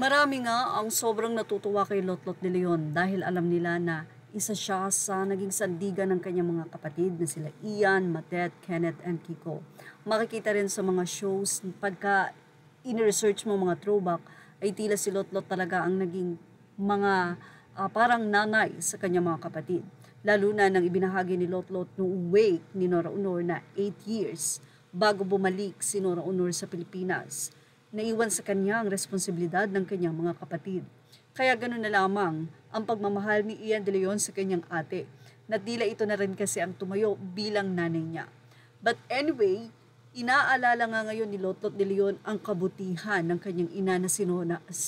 Marami nga ang sobrang natutuwa kay Lotlot de Leon dahil alam nila na isa siya sa naging sandigan ng kanyang mga kapatid na sila Ian, Matet, Kenneth, and Kiko. Makikita rin sa mga shows pagka in-research mo mga throwback ay tila si Lotlot talaga ang naging mga parang nanay sa kanyang mga kapatid. Lalo na nang ibinahagi ni Lotlot noong wake ni Nora Honor na 8 years bago bumalik si Nora Honor sa Pilipinas. Naiwan sa kanya ang responsibilidad ng kanyang mga kapatid. Kaya ganoon na lamang ang pagmamahal ni Ian de Leon sa kanyang ate, na tila ito na rin kasi ang tumayo bilang nanay niya. But anyway, inaalala nga ngayon ni Lotlot de Leon ang kabutihan ng kanyang ina na si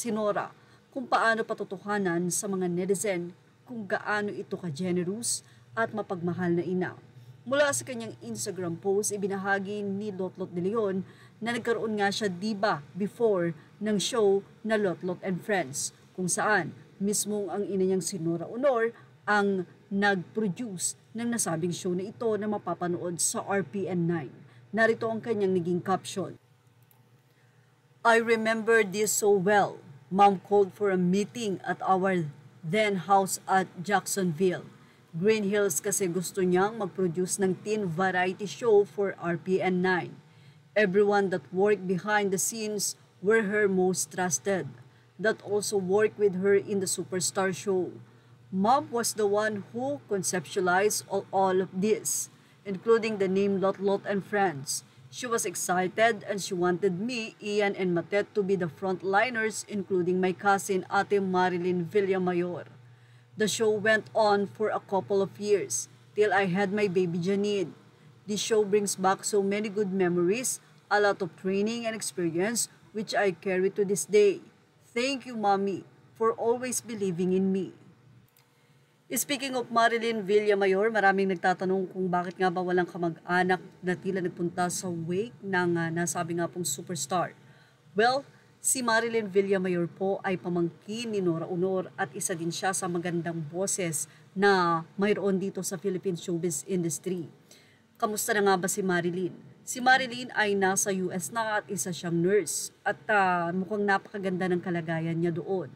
Nora, kung paano patotohanan sa mga netizen kung gaano ito ka-generous at mapagmahal na ina. Mula sa kanyang Instagram post, ibinahagi ni Lotlot de Leon na nagkaroon nga siya diba before ng show na Lotlot and Friends, kung saan mismong ang ina niyang si Nora Honor ang nag-produce ng nasabing show na ito na mapapanood sa RPN9. Narito ang kanyang naging caption. I remember this so well. Mom called for a meeting at our then house at Jacksonville, Green Hills, kasi gusto niyang mag-produce ng teen variety show for RPN9. Everyone that worked behind the scenes were her most trusted, that also worked with her in the Superstar show. Mom was the one who conceptualized all of this, including the name Lotlot and Friends. She was excited and she wanted me, Ian, and Matet to be the frontliners, including my cousin Ate Marilyn Villamayor. The show went on for a couple of years, till I had my baby Janine. This show brings back so many good memories, a lot of training and experience, which I carry to this day. Thank you, Mommy, for always believing in me. Speaking of Marilyn Villamayor, maraming nagtatanong kung bakit nga ba walang kamag-anak na tila nagpunta sa wake ng nasabi nga pong Superstar. Well, si Marilyn Villamayor po ay pamangkin ni Nora Honor at isa din siya sa magandang boses na mayroon dito sa Philippine showbiz industry. Kamusta na nga ba si Marilyn? Si Marilyn ay nasa US na at isa siyang nurse at mukhang napakaganda ng kalagayan niya doon.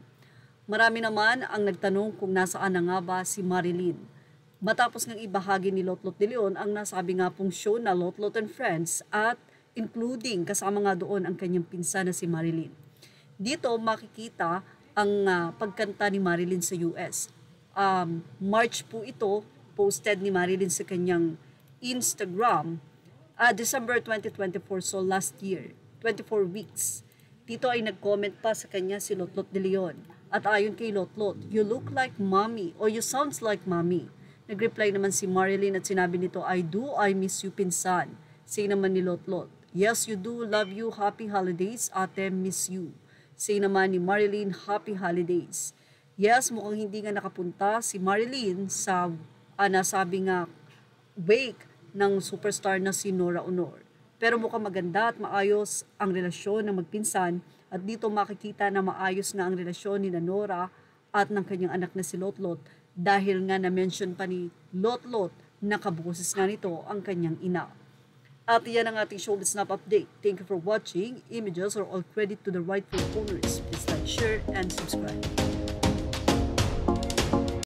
Marami naman ang nagtanong kung nasaan na nga ba si Marilyn. Matapos ngang ibahagi ni Lotlot de Leon ang nasabi nga pong show na Lotlot and Friends at including kasama nga doon ang kanyang pinsan na si Marilyn. Dito makikita ang pagkanta ni Marilyn sa US. March po ito, posted ni Marilyn sa kanyang Instagram, December 2024, so last year, 24 weeks. Dito ay nag-comment pa sa kanya si Lotlot de Leon. At ayon kay Lotlot, you look like mommy or you sounds like mommy. Nag-reply naman si Marilyn at sinabi nito, I miss you pinsan. Say naman ni Lotlot, yes you do, love you, happy holidays, ate, miss you. Say naman ni Marilyn, happy holidays. Yes, mukhang hindi nga nakapunta si Marilyn sa nasabi nga wake ng Superstar na si Nora Honor. Pero mukhang maganda at maayos ang relasyon ng magpinsan at dito makikita na maayos na ang relasyon ni Nora at ng kanyang anak na si Lotlot dahil nga na-mention pa ni Lotlot na kaboses nga nito ang kanyang ina. At yan ang ating Showbiz Snap update. Thank you for watching. Images are all credit to the rightful owners. Please like, share, and subscribe.